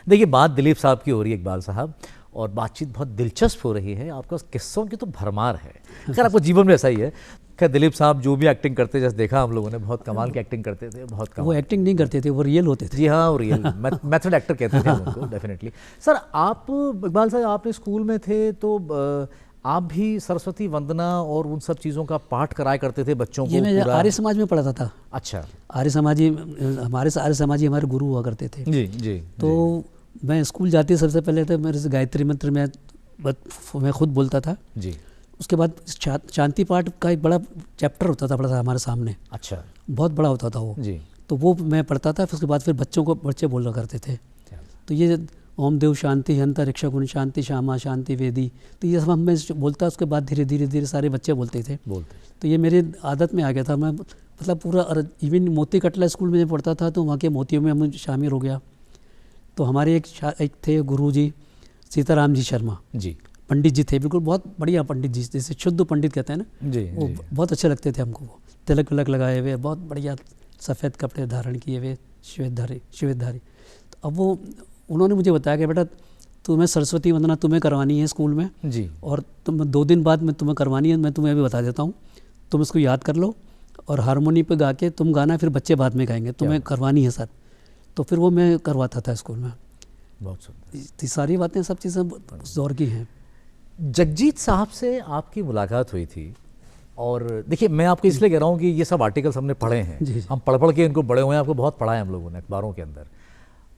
देखिए बात दिलीप साहब की हो रही है इकबाल साहब, और बातचीत बहुत दिलचस्प हो रही है। आपका किस्सों की तो भरमार है। खैर आपको जीवन में ऐसा ही है। खैर दिलीप साहब जो भी एक्टिंग करते, जैसे देखा हम लोगों ने, बहुत कमाल की एक्टिंग करते थे, बहुत कमाल। वो एक्टिंग नहीं करते थे, वो रियल होते थे। जी हाँ, वो रियल मेथड एक्टर कहते थे उनको, डेफिनेटली। सर आप इकबाल साहब आपने स्कूल में थे तो आप भी सरस्वती वंदना और उन सब चीज़ों का पाठ कराया करते थे बच्चों को? ये मैं आर्य समाज में पढ़ाता था। अच्छा। आर्य समाजी हमारे गुरु हुआ करते थे। जी जी। तो मैं स्कूल जाती सबसे पहले तो मेरे से गायत्री मंत्र मैं खुद बोलता था। जी। उसके बाद शांति पाठ का एक बड़ा चैप्टर होता था, बड़ा सा हमारे सामने। अच्छा। बहुत बड़ा होता था वो। जी। तो वो मैं पढ़ता था। फिर उसके बाद फिर बच्चे बोला करते थे। तो ये ओम देव शांति अंतरिक्ष गुण शांति श्यामा शांति वेदी, तो ये सब मैं बोलता। उसके बाद धीरे धीरे सारे बच्चे बोलते थे। तो ये मेरे आदत में आ गया था। मैं मतलब पूरा, इवन मोती कटला स्कूल में जब पढ़ता था तो वहाँ के मोतियों में हम शामिल हो गया। तो हमारे एक थे गुरुजी सीताराम जी शर्मा जी, पंडित जी थे, बिल्कुल बहुत बढ़िया पंडित जी, जैसे शुद्ध पंडित कहते हैं ना, जी वो जी। बहुत अच्छे लगते थे हमको। वो तिलक विलक लगाए हुए, बहुत बढ़िया सफ़ेद कपड़े धारण किए हुए, श्वेतधारी। तो अब वो उन्होंने मुझे बताया कि बेटा तुम्हें सरस्वती वंदना तुम्हें करवानी है स्कूल में, जी और तुम 2 दिन बाद में तुम्हें करवानी है, मैं तुम्हें अभी बता देता हूँ, तुम इसको याद कर लो और हारमोनी पे गा के तुम गाना, फिर बच्चे बाद में गाएंगे, तुम्हें करवानी है सर। तो फिर वो मैं करवाता था स्कूल में। बहुत सुंदर। ये सारी बातें, सब चीज़ें उस दौर की हैं। जगजीत साहब से आपकी मुलाकात हुई थी, और देखिए मैं आपको इसलिए कह रहा हूँ कि ये सब आर्टिकल्स हमने पढ़े हैं, जी, जी। हम पढ़ के इनको बड़े हुए हैं, आपको बहुत पढ़ा है हम लोगों ने अखबारों के अंदर,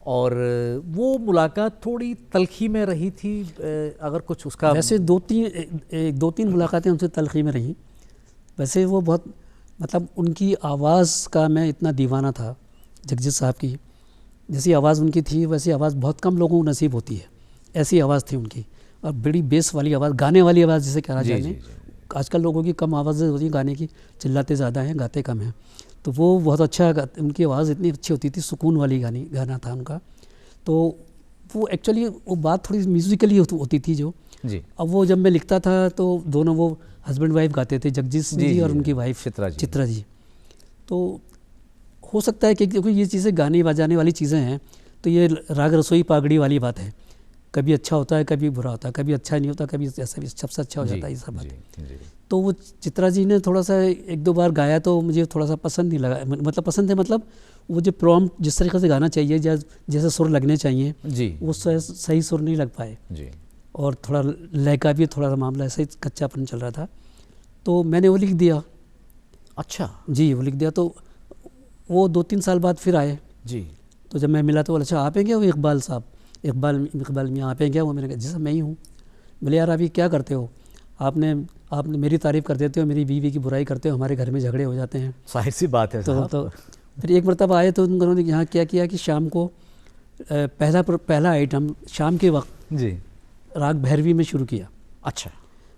और वो मुलाकात थोड़ी तलखी में रही थी, अगर कुछ उसका वैसे 2-3 मुलाकातें उनसे तलखी में रहीं। वैसे वो बहुत, मतलब उनकी आवाज़ का मैं इतना दीवाना था जगजीत साहब की। जैसी आवाज़ उनकी थी वैसी आवाज़ बहुत कम लोगों को नसीब होती है, ऐसी आवाज़ थी उनकी, और बड़ी बेस वाली आवाज़, गाने वाली आवाज़ जिसे कहना जी, चाहिए। जी, जी। आजकल लोगों की कम आवाज़ें होती हैं गाने की, चिल्लाते ज़्यादा हैं, गाते कम हैं। तो वो बहुत अच्छा उनकी आवाज़ इतनी अच्छी होती थी, सुकून वाली गाना था उनका। तो वो एक्चुअली वो बात थोड़ी म्यूज़िकली होती थी जो। जी अब वो जब मैं लिखता था तो दोनों वो हस्बैंड वाइफ गाते थे, जगजीत सिंह जी और उनकी वाइफ चित्रा जी। तो हो सकता है कि क्योंकि ये चीज़ें गाने बजाने वाली चीज़ें हैं, तो ये राग रसोई पागड़ी वाली बात है, कभी अच्छा होता है कभी बुरा होता है, कभी अच्छा नहीं होता कभी ऐसा भी सबसे अच्छा हो जाता है, ये सब बात। तो वो चित्रा जी ने थोड़ा सा 1-2 बार गाया तो मुझे थोड़ा सा पसंद नहीं लगा, मतलब पसंद है, मतलब वो जो प्रॉम्प्ट जिस तरीके से गाना चाहिए, जैसे सुर लगने चाहिए जी, वो सही सुर नहीं लग पाए जी, और थोड़ा लय का भी थोड़ा सा मामला ऐसे ही कच्चापन चल रहा था। तो मैंने वो लिख दिया। अच्छा जी, वो लिख दिया। तो वो 2-3 साल बाद फिर आए। जी। तो जब मैं मिला तो बोला अच्छा आप हैं क्या वो इकबाल साहब, इकबाल मियाँ आप हैं क्या? वो मैंने कहा जी साहब मैं ही हूँ। बोले यार अभी क्या करते हो, आपने मेरी तारीफ़ कर देते हो, मेरी बीवी की बुराई करते हो, हमारे घर में झगड़े हो जाते हैं। जाहिर सी बात है साहब। तो फिर एक मरतबा आए तो उन्होंने यहाँ क्या किया कि शाम को पहला आइटम शाम के वक्त जी राग भैरवी में शुरू किया। अच्छा।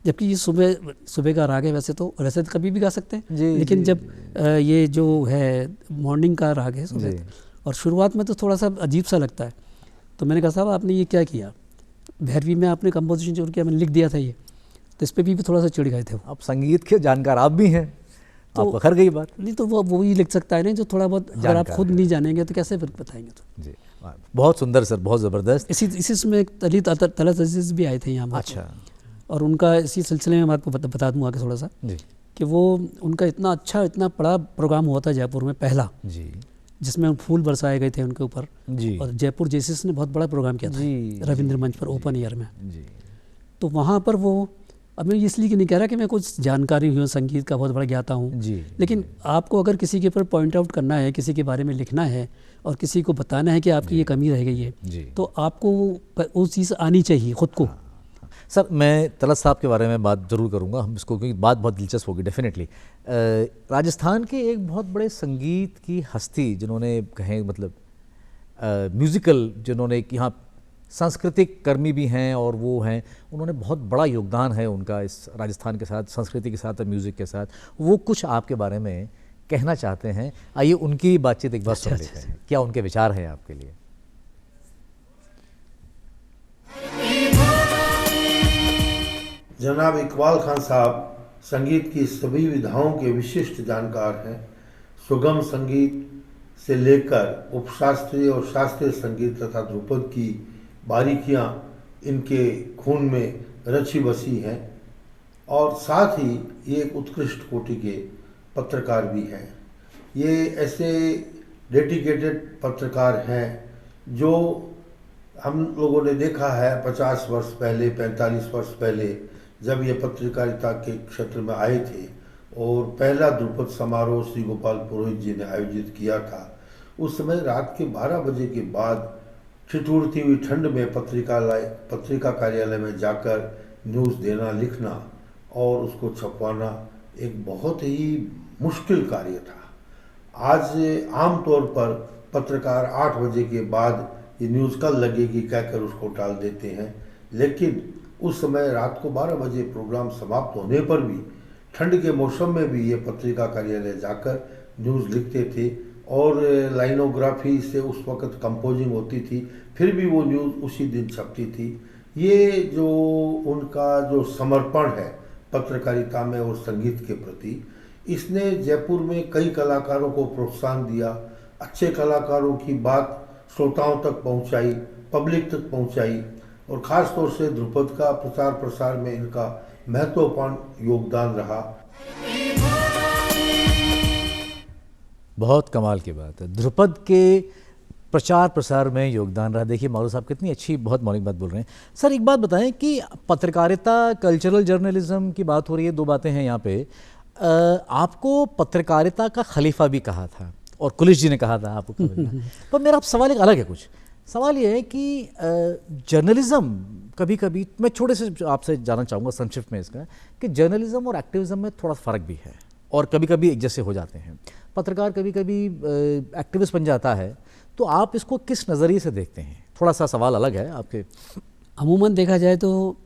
जबकि ये सुबह का राग है, वैसे तो कभी भी गा सकते हैं जी, लेकिन जी, जब ये जो है मॉर्निंग का राग है सुबह, जी। और शुरुआत में तो थोड़ा सा अजीब सा लगता है। तो मैंने कहा साहब आपने ये क्या किया, भैरवी में आपने कंपोजिशन शुरू किया, मैंने लिख दिया था ये, तो इस पर भी थोड़ा सा चिढ़ गए थे वो। आप संगीत के जानकार आप भी हैं, तो आप पकड़ गई बात। नहीं तो वो ही लिख सकता है ना जो थोड़ा बहुत, अगर आप खुद नहीं जानेंगे तो कैसे फिर बताएंगे। तो जी बहुत सुंदर सर, बहुत ज़बरदस्त। इसी में एक तलत अजीज़ भी आए थे यहाँ। अच्छा। और उनका इसी सिलसिले में मैं आपको बता दूँ आगे थोड़ा सा जी कि वो उनका इतना अच्छा इतना बड़ा प्रोग्राम हुआ था जयपुर में पहला, जी, जिसमें फूल बरसाए गए थे उनके ऊपर जी, और जयपुर जेसिस ने बहुत बड़ा प्रोग्राम किया था जी, रविंद्र मंच पर ओपन एयर में। जी। तो वहाँ पर वो, अब मैं इसलिए नहीं कह रहा कि मैं कुछ जानकारी हुई संगीत का बहुत बड़ा ज्ञाता हूँ जी, लेकिन आपको अगर किसी के ऊपर पॉइंट आउट करना है, किसी के बारे में लिखना है और किसी को बताना है कि आपकी ये कमी रह गई है, तो आपको वो चीज़ आनी चाहिए खुद को। सर मैं तलत साहब के बारे में बात ज़रूर करूँगा, हम इसको, क्योंकि बात बहुत दिलचस्प होगी डेफिनेटली। राजस्थान के एक बहुत बड़े संगीत की हस्ती जिन्होंने कहें, मतलब म्यूज़िकल, जिन्होंने यहाँ सांस्कृतिक कर्मी भी हैं और वो हैं, उन्होंने बहुत बड़ा योगदान है उनका इस राजस्थान के साथ, संस्कृति के साथ और म्यूज़िक के साथ। वो कुछ आपके बारे में कहना चाहते हैं, आइए उनकी बातचीत एक बार सुन लेते हैं, क्या उनके विचार हैं आपके लिए। जनाब इकबाल खान साहब संगीत की सभी विधाओं के विशिष्ट जानकार हैं। सुगम संगीत से लेकर उपशास्त्रीय और शास्त्रीय संगीत तथा ध्रुपद की बारीकियां इनके खून में रची बसी हैं और साथ ही ये एक उत्कृष्ट कोटि के पत्रकार भी हैं। ये ऐसे डेडिकेटेड पत्रकार हैं जो हम लोगों ने देखा है 50 वर्ष पहले, 45 वर्ष पहले जब ये पत्रकारिता के क्षेत्र में आए थे और पहला ध्रुपद समारोह श्री गोपाल पुरोहित जी ने आयोजित किया था। उस समय रात के 12 बजे के बाद ठिठुरती हुई ठंड में पत्रिका कार्यालय में जाकर न्यूज़ देना, लिखना और उसको छपवाना एक बहुत ही मुश्किल कार्य था। आज आम तौर पर पत्रकार 8 बजे के बाद ये न्यूज़ कल लगेगी कहकर उसको टाल देते हैं, लेकिन उस समय रात को 12 बजे प्रोग्राम समाप्त होने पर भी ठंड के मौसम में भी ये पत्रिका कार्यालय जाकर न्यूज़ लिखते थे और लाइनोग्राफी से उस वक़्त कंपोजिंग होती थी, फिर भी वो न्यूज़ उसी दिन छपती थी। ये जो उनका जो समर्पण है पत्रकारिता में और संगीत के प्रति, इसने जयपुर में कई कलाकारों को प्रोत्साहन दिया, अच्छे कलाकारों की बात श्रोताओं तक पहुंचाई, पब्लिक तक पहुंचाई, और ख़ास तौर से ध्रुपद का प्रचार प्रसार में इनका महत्वपूर्ण योगदान रहा। बहुत कमाल की बात है, ध्रुपद के प्रचार प्रसार में योगदान रहा। देखिए मारू साहब कितनी अच्छी बहुत मौलिक बात बोल रहे हैं। सर एक बात बताएं कि पत्रकारिता, कल्चरल जर्नलिज्म की बात हो रही है, दो बातें हैं यहाँ पे। आपको पत्रकारिता का खलीफा भी कहा था और कुलिश जी ने कहा था आपको पर मेरा सवाल एक अलग है। कुछ सवाल ये है कि जर्नलिज्म कभी कभी, मैं छोटे से आपसे जानना चाहूँगा संक्षिप्त में इसका, कि जर्नलिज्म और एक्टिविज्म में थोड़ा फ़र्क भी है और कभी कभी एक जैसे हो जाते हैं। पत्रकार कभी कभी एक्टिविस्ट बन जाता है, तो आप इसको किस नज़रिए से देखते हैं? थोड़ा सा सवाल अलग है आपके। अमूमन देखा जाए तो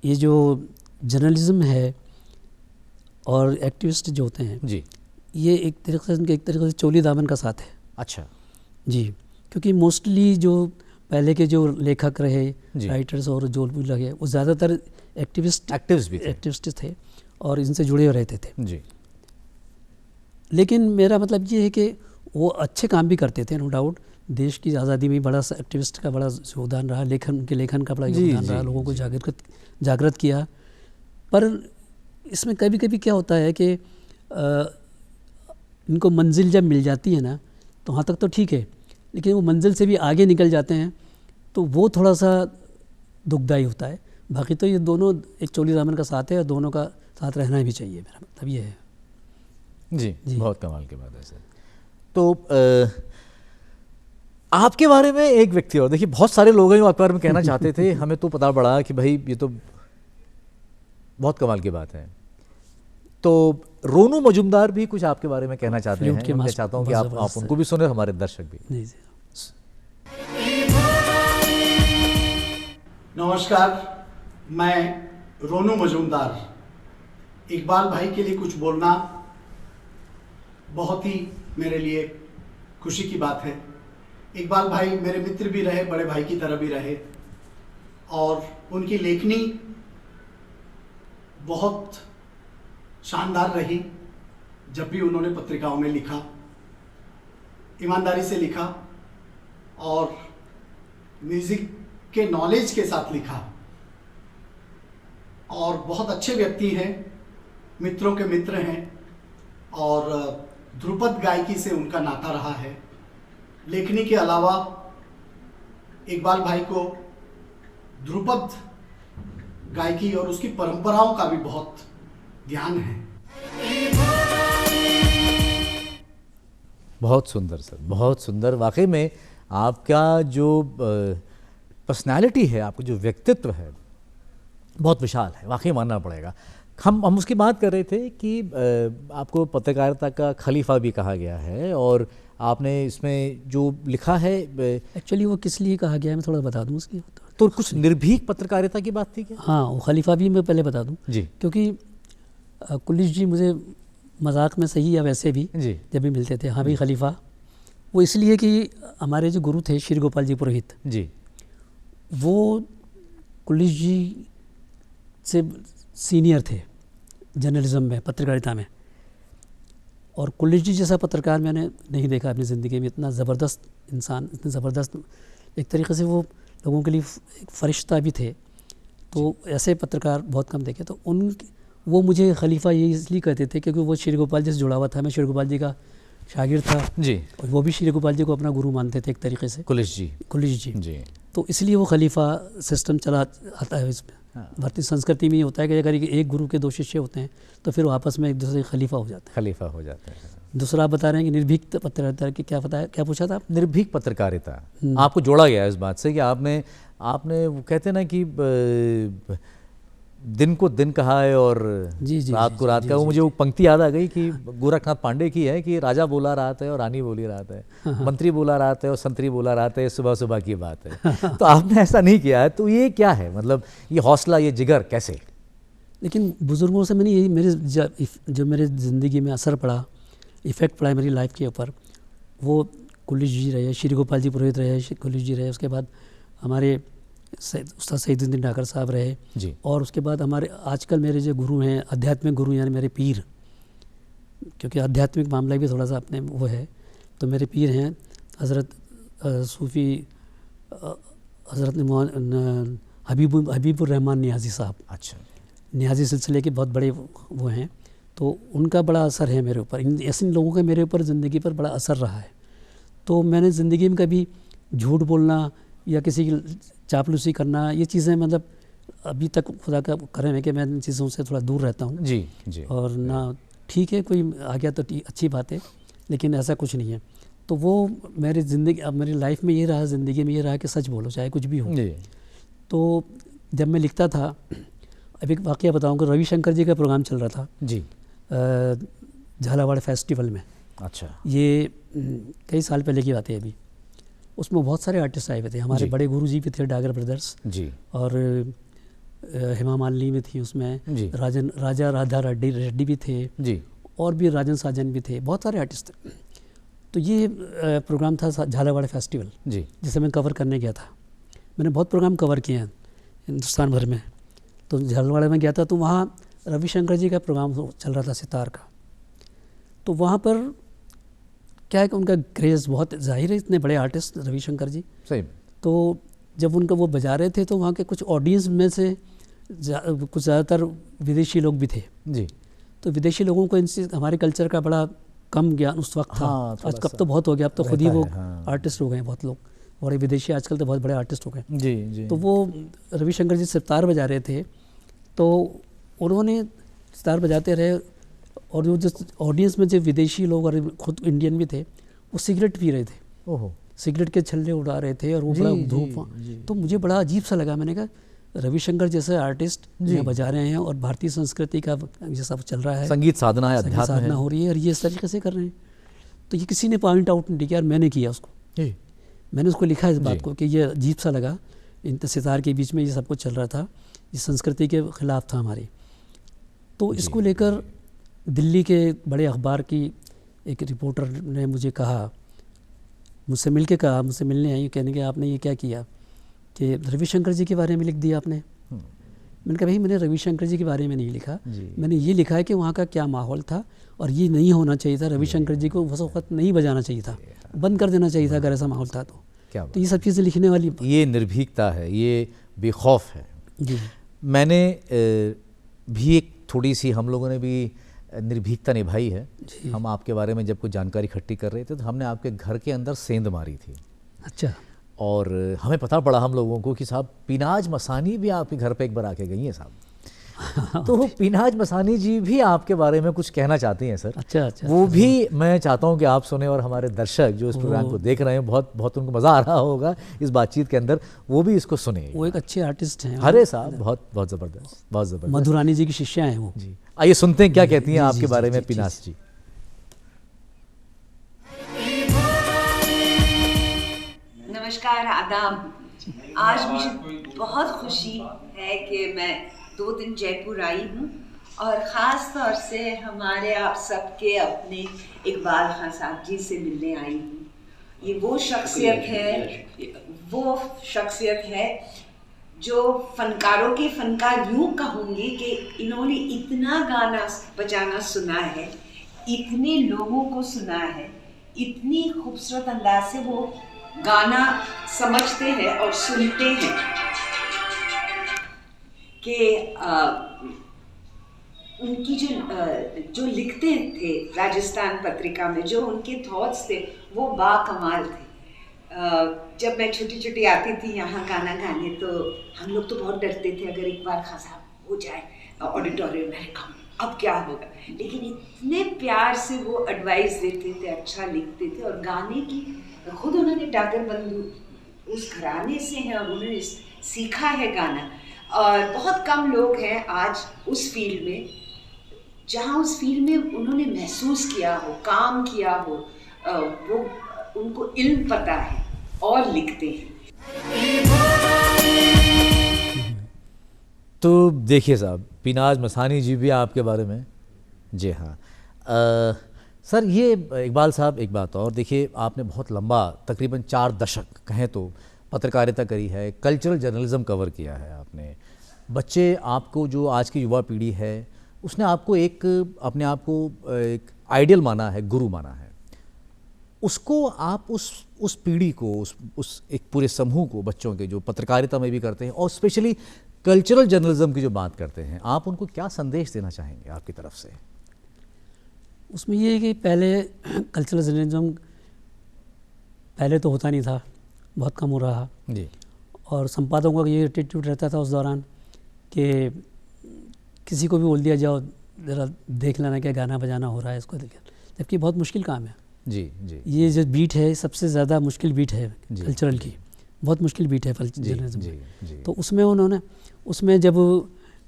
ये जो जर्नलिज्म है और एक्टिविस्ट जो होते हैं जी, ये एक तरीके से चोली दामन का साथ है। अच्छा जी, क्योंकि मोस्टली जो पहले के जो लेखक रहे, जी। राइटर्स और जो भी लगे, वो ज़्यादातर एक्टिविस्ट भी थे। एक्टिविस्ट थे और इनसे जुड़े रहते थे। जी, लेकिन मेरा मतलब ये है कि वो अच्छे काम भी करते थे, नो डाउट। देश की आज़ादी में बड़ा एक्टिविस्ट का बड़ा योगदान रहा, लेखन का बड़ा योगदान रहा, लोगों को जागृत किया। पर इसमें कभी कभी क्या होता है कि इनको मंजिल जब मिल जाती है ना, तो वहाँ तक तो ठीक है, लेकिन वो मंजिल से भी आगे निकल जाते हैं तो वो थोड़ा सा दुखदाई होता है। बाकी तो ये दोनों एक चोली दामन का साथ है और दोनों का साथ रहना भी चाहिए, मेरा मतलब ये है। जी, बहुत कमाल की बात है सर। तो आपके बारे में एक व्यक्ति और, देखिए बहुत सारे लोग हैं जो आपके बारे में कहना चाहते थे, हमें तो पता पड़ा कि भाई ये तो बहुत कमाल की बात है। तो रोनू मजुमदार भी कुछ आपके बारे में कहना चाहते हैं। मैं चाहता हूँ कि आप उनको भी सुने, हमारे दर्शक भी। नमस्कार, मैं रोनू मजुमदार। इकबाल भाई के लिए कुछ बोलना बहुत ही मेरे लिए खुशी की बात है। इकबाल भाई मेरे मित्र भी रहे, बड़े भाई की तरह भी रहे, और उनकी लेखनी बहुत शानदार रही। जब भी उन्होंने पत्रिकाओं में लिखा, ईमानदारी से लिखा और म्यूज़िक के नॉलेज के साथ लिखा, और बहुत अच्छे व्यक्ति हैं, मित्रों के मित्र हैं, और ध्रुपद गायकी से उनका नाता रहा है। लेखनी के अलावा इकबाल भाई को ध्रुपद गायकी और उसकी परंपराओं का भी बहुत ध्यान है। बहुत सुंदर सर, बहुत सुंदर। वाकई में आपका जो पर्सनालिटी है, आपका जो व्यक्तित्व है, बहुत विशाल है, वाकई मानना पड़ेगा। हम उसकी बात कर रहे थे कि आपको पत्रकारिता का खलीफा भी कहा गया है, और आपने इसमें जो लिखा है, एक्चुअली वो किस लिए कहा गया है मैं थोड़ा बता दूं उसकी। तो कुछ निर्भीक पत्रकारिता की बात थी क्या? हाँ, वो खलीफा भी मैं पहले बता दूं जी, क्योंकि कुलिश जी मुझे मजाक में सही या वैसे भी जी, जब भी मिलते थे, हाँ भाई खलीफा, वो इसलिए कि हमारे जो गुरु थे श्री गोपाल जी पुरोहित जी, वो कुलिश जी से सीनियर थे जर्नलिज्म में, पत्रकारिता में। और कुलिश जी जैसा पत्रकार मैंने नहीं देखा अपनी ज़िंदगी में। इतना ज़बरदस्त इंसान, इतने ज़बरदस्त, एक तरीके से वो लोगों के लिए एक फरिश्ता भी थे। तो ऐसे पत्रकार बहुत कम देखे। तो वो मुझे खलीफा ये इसलिए कहते थे क्योंकि वो श्री गोपाल जी से जुड़ा हुआ था। मैं श्री गोपाल जी का शागिर्द था जी, और वो भी श्री गोपाल जी को अपना गुरु मानते थे एक तरीके से, कुलिश जी जी। तो इसलिए वो खलीफा सिस्टम चला आता है इसमें। भारतीय संस्कृति में ये होता है कि अगर एक गुरु के दो शिष्य होते हैं तो फिर वो आपस में एक दूसरे खलीफा हो जाते हैं। खलीफा हो जाते हैं। दूसरा आप बता रहे हैं कि निर्भीक पत्रकारिता की क्या पूछा था आप? निर्भीक पत्रकारिता आपको जोड़ा गया है इस बात से कि आपने वो कहते हैं ना कि दिन को दिन कहा है और रात को रात का। वो मुझे वो पंक्ति याद आ गई कि गोरखनाथ पांडे की है कि राजा बोला रात है और रानी बोली रात है, मंत्री बोला रात है और संतरी बोला रात है, सुबह सुबह की बात है। तो आपने ऐसा नहीं किया है, तो ये क्या है, मतलब ये हौसला, ये जिगर कैसे? लेकिन बुजुर्गों से मैंने यही जो मेरे ज़िंदगी में असर पड़ा, इफ़ेक्ट पड़ा मेरी लाइफ के ऊपर, वो कुलिश जी रहे, श्री गोपाल जी पुरोहित रहे, कुलिश जी रहे, उसके बाद हमारे उस्ताद सईदुद्दीन ठाकर साहब रहे जी। और उसके बाद हमारे आजकल मेरे जो गुरु हैं, आध्यात्मिक गुरु यानी मेरे पीर, क्योंकि आध्यात्मिक मामला भी थोड़ा सा अपने वो है, तो मेरे पीर हैं हज़रत सूफ़ी हज़रत हबीबुर रहमान नियाज़ी साहब। अच्छा। नियाज़ी सिलसिले के बहुत बड़े वो हैं, तो उनका बड़ा असर है मेरे ऊपर। ऐसे लोगों का मेरे ऊपर ज़िंदगी पर बड़ा असर रहा है। तो मैंने ज़िंदगी में कभी झूठ बोलना या किसी की चापलूसी करना, ये चीज़ें मतलब अभी तक खुदा का करम है कि मैं इन चीज़ों से थोड़ा दूर रहता हूँ। जी जी। और ना ठीक है, कोई आ गया तो अच्छी बात है, लेकिन ऐसा कुछ नहीं है। तो वो मेरी ज़िंदगी, अब मेरी लाइफ में ये रहा, ज़िंदगी में ये रहा कि सच बोलो चाहे कुछ भी हो। जी। तो जब मैं लिखता था, अभी एक वाक़या बताऊँगा, रविशंकर जी का प्रोग्राम चल रहा था जी। झालावाड़ फेस्टिवल में। अच्छा। ये कई साल पहले की बात है अभी। उसमें बहुत सारे आर्टिस्ट आए हुए थे, हमारे जी। बड़े गुरुजी भी थे, डागर ब्रदर्स, जी। और हेमा मालिनी भी थी उसमें, जी। राजा राधा रेड्डी भी थे, जी। और भी राजन साजन भी थे, बहुत सारे आर्टिस्ट थे। तो ये प्रोग्राम था झालावाड़ फेस्टिवल, जी। जिसे मैं कवर करने गया था। मैंने बहुत प्रोग्राम कवर किए हैं हिंदुस्तान भर में। तो झालावाड़ में गया था, तो वहाँ रविशंकर जी का प्रोग्राम चल रहा था सितार का। तो वहाँ पर क्या है कि उनका क्रेज़ बहुत ज़ाहिर है, इतने बड़े आर्टिस्ट रविशंकर जी। सही। तो जब उनका वो बजा रहे थे, तो वहाँ के कुछ ऑडियंस में से कुछ ज़्यादातर विदेशी लोग भी थे। जी। तो विदेशी लोगों को इनसे हमारे कल्चर का बड़ा कम ज्ञान उस वक्त था। हाँ, आज कब तो बहुत हो गया, अब तो खुद ही वो हाँ। आर्टिस्ट हो गए हैं बहुत लोग, और विदेशी आजकल तो बहुत बड़े आर्टिस्ट हो गए। जी जी। तो वो रविशंकर जी सितार बजा रहे थे, तो उन्होंने सितार बजाते रहे, और वो जो ऑडियंस में जो विदेशी लोग और खुद इंडियन भी थे, वो सिगरेट पी रहे थे। ओहो। सिगरेट के छल्ले उड़ा रहे थे, और वो जी, बड़ा जी, धूप। जी। तो मुझे बड़ा अजीब सा लगा। मैंने कहा रविशंकर जैसे आर्टिस्ट यहाँ बजा रहे हैं, और भारतीय संस्कृति का ये सब चल रहा है, संगीत साधना है, संगीत अध्यात्म साधना है। हो रही है, और ये इस तरीके से कर रहे हैं। तो ये किसी ने पॉइंट आउट नहीं किया, और मैंने किया उसको। जी। मैंने उसको लिखा इस बात जी। को कि ये अजीब सा लगा, इन सितार के बीच में ये सब कुछ चल रहा था, ये संस्कृति के ख़िलाफ़ था हमारी। तो इसको लेकर दिल्ली के बड़े अखबार की एक रिपोर्टर ने मुझे कहा, मुझसे मिलने आई, कहने के आपने ये क्या किया कि रविशंकर जी के बारे में लिख दिया आपने। मैंने कहा भाई, मैंने रविशंकर जी के बारे में नहीं लिखा, मैंने ये लिखा है कि वहाँ का क्या माहौल था, और ये नहीं होना चाहिए था। रविशंकर जी को उस वक्त नहीं बजाना चाहिए था, बंद कर देना चाहिए था अगर ऐसा माहौल था तो। क्या तो ये सब चीज़ें लिखने वाली, ये निर्भीकता है, ये बेखौफ है। जी। मैंने भी एक थोड़ी सी, हम लोगों ने भी निर्भीकता निभाई है। हम आपके बारे में जब कुछ जानकारी इकट्ठी कर रहे थे, तो हमने आपके घर के अंदर सेंध मारी थी। अच्छा। और हमें पता पड़ा हम लोगों को कि साहब पीनाज मसानी भी आपके घर पे एक बार आके गई हैं साहब। तो पीनाज मसानी जी भी आपके बारे में कुछ कहना चाहती हैं सर। अच्छा। वो भी मैं चाहता हूँ कि आप सुने, और हमारे दर्शक जो इस प्रोग्राम को देख रहे हैं, बहुत बहुत उनको मज़ा आ रहा होगा इस बातचीत के अंदर, वो भी इसको सुने। वो एक अच्छे आर्टिस्ट हैं। अरे साहब, बहुत बहुत ज़बरदस्त, बहुत ज़बरदस्त। मधुरानी जी की शिष्या हैं वो। जी, आइए सुनते हैं क्या कहती हैं जी, आपके जी, बारे जी, में जी, पीनाज जी। नमस्कार, आदाब। आज मुझे बहुत खुशी है कि मैं 2 दिन जयपुर आई हूँ, और ख़ास तौर से हमारे आप सबके अपने इकबाल खान साहब जी से मिलने आई हूँ। ये वो शख्सियत है जो फनकारों के फनकार यूँ कहूँगी कि इन्होंने इतना गाना बजाना सुना है, इतने लोगों को सुना है, इतनी खूबसूरत अंदाज से वो गाना समझते हैं और सुनते हैं कि उनकी जो लिखते थे राजस्थान पत्रिका में, जो उनके थॉट्स थे, वो बाकमाल थे। जब मैं छोटी आती थी यहाँ गाना गाने, तो हम लोग तो बहुत डरते थे, अगर एक बार खासा हो जाए ऑडिटोरियम में, अब क्या होगा। लेकिन इतने प्यार से वो एडवाइस देते थे, अच्छा लिखते थे, और गाने की खुद उन्होंने डागर बंधु उस घराने से हैं, और उन्होंने सीखा है गाना। और बहुत कम लोग हैं आज उस फील्ड में, जहाँ उस फील्ड में उन्होंने महसूस किया हो, काम किया हो, वो उनको इल्म पता है और लिखते हैं। तो देखिए साहब, पीनाज मसानी जी भी आपके बारे में। जी हाँ सर, ये इकबाल साहब, एक बात और देखिए, आपने बहुत लंबा, तकरीबन 4 दशक कहें तो पत्रकारिता करी है, कल्चरल जर्नलिज्म कवर किया है आपने। बच्चे आपको, जो आज की युवा पीढ़ी है, उसने आपको अपने आप को एक आइडियल माना है, गुरु माना है। उसको आप उस पीढ़ी को, उस एक पूरे समूह को, बच्चों के जो पत्रकारिता में भी करते हैं और स्पेशली कल्चरल जर्नलिज्म की जो बात करते हैं, आप उनको क्या संदेश देना चाहेंगे आपकी तरफ से? उसमें ये है कि पहले कल्चरल जर्नलिज्म पहले तो होता नहीं था, बहुत कम हो रहा जी। और संपादकों का ये एटीट्यूड रहता था उस दौरान कि किसी को भी बोल दिया, जाओ ज़रा देख लेना क्या गाना बजाना हो रहा है इसको देख, जबकि बहुत मुश्किल काम है। जी जी। ये जो बीट है सबसे ज़्यादा मुश्किल बीट है कल्चरल की, बहुत मुश्किल बीट है जर्नलिज्म में। तो उसमें जब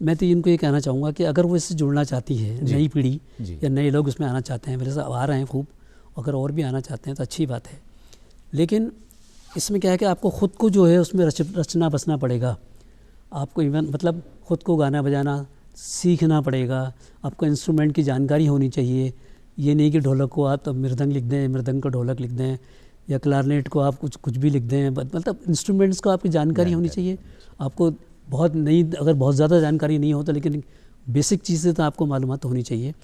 मैं तो इनको ये कहना चाहूँगा कि अगर वो इससे जुड़ना चाहती है नई पीढ़ी या नए लोग उसमें आना चाहते हैं, मेरे साथ आ रहे हैं खूब, अगर और भी आना चाहते हैं तो अच्छी बात है। लेकिन इसमें क्या है कि आपको ख़ुद को जो है उसमें रचना बसना पड़ेगा। आपको इवन मतलब ख़ुद को गाना बजाना सीखना पड़ेगा, आपको इंस्ट्रूमेंट की जानकारी होनी चाहिए। ये नहीं कि ढोलक को आप तो मृदंग लिख दें, मृदंग को ढोलक लिख दें, या क्लारनेट को आप कुछ भी लिख दें, मतलब इंस्ट्रूमेंट्स को आपकी जानकारी होनी चाहिए। आपको बहुत नहीं, अगर बहुत ज़्यादा जानकारी नहीं हो तो लेकिन बेसिक चीज़ें तो आपको मालूमात होनी चाहिए,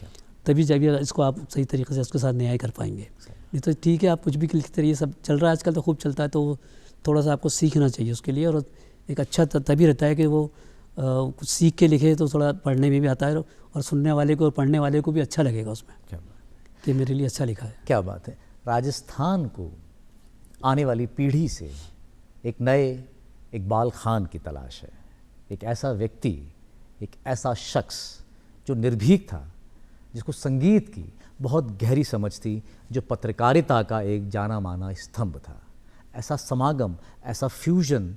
तभी जाके इसको आप सही तरीके से उसके साथ न्याय कर पाएंगे। नहीं तो ठीक है, आप कुछ भी लिखते रहिए, सब चल रहा है आजकल तो खूब चलता है, तो थोड़ा सा आपको सीखना चाहिए उसके लिए। और एक अच्छा तभी रहता है कि वो कुछ सीख के लिखे तो थोड़ा पढ़ने में भी आता है और सुनने वाले को और पढ़ने वाले को भी अच्छा लगेगा उसमें कि मेरे लिए अच्छा लिखा है। क्या बात है। राजस्थान को आने वाली पीढ़ी से एक नए इकबाल खान की तलाश है, एक ऐसा व्यक्ति, एक ऐसा शख्स जो निर्भीक था, जिसको संगीत की बहुत गहरी समझ थी, जो पत्रकारिता का एक जाना माना स्तंभ था। ऐसा समागम, ऐसा फ्यूजन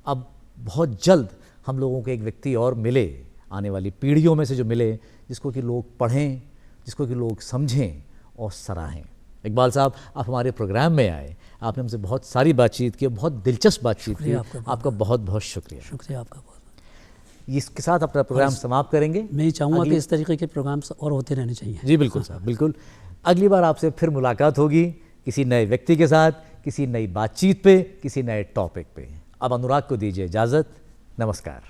अब बहुत जल्द हम लोगों को एक व्यक्ति और मिले, आने वाली पीढ़ियों में से जो मिले, जिसको कि लोग पढ़ें, जिसको कि लोग समझें और सराहें। इकबाल साहब, आप हमारे प्रोग्राम में आए, आपने हमसे बहुत सारी बातचीत की, बहुत दिलचस्प बातचीत की, आपका बहुत बहुत शुक्रिया। शुक्रिया आपका बहुत। इसके साथ अपना प्रोग्राम समाप्त करेंगे। मैं चाहूँगा कि इस तरीके के प्रोग्राम्स और होते रहने चाहिए। जी बिल्कुल साहब, बिल्कुल। अगली बार आपसे फिर मुलाकात होगी किसी नए व्यक्ति के साथ, किसी नई बातचीत पे, किसी नए टॉपिक पे। अब अनुराग को दीजिए इजाज़त। नमस्कार।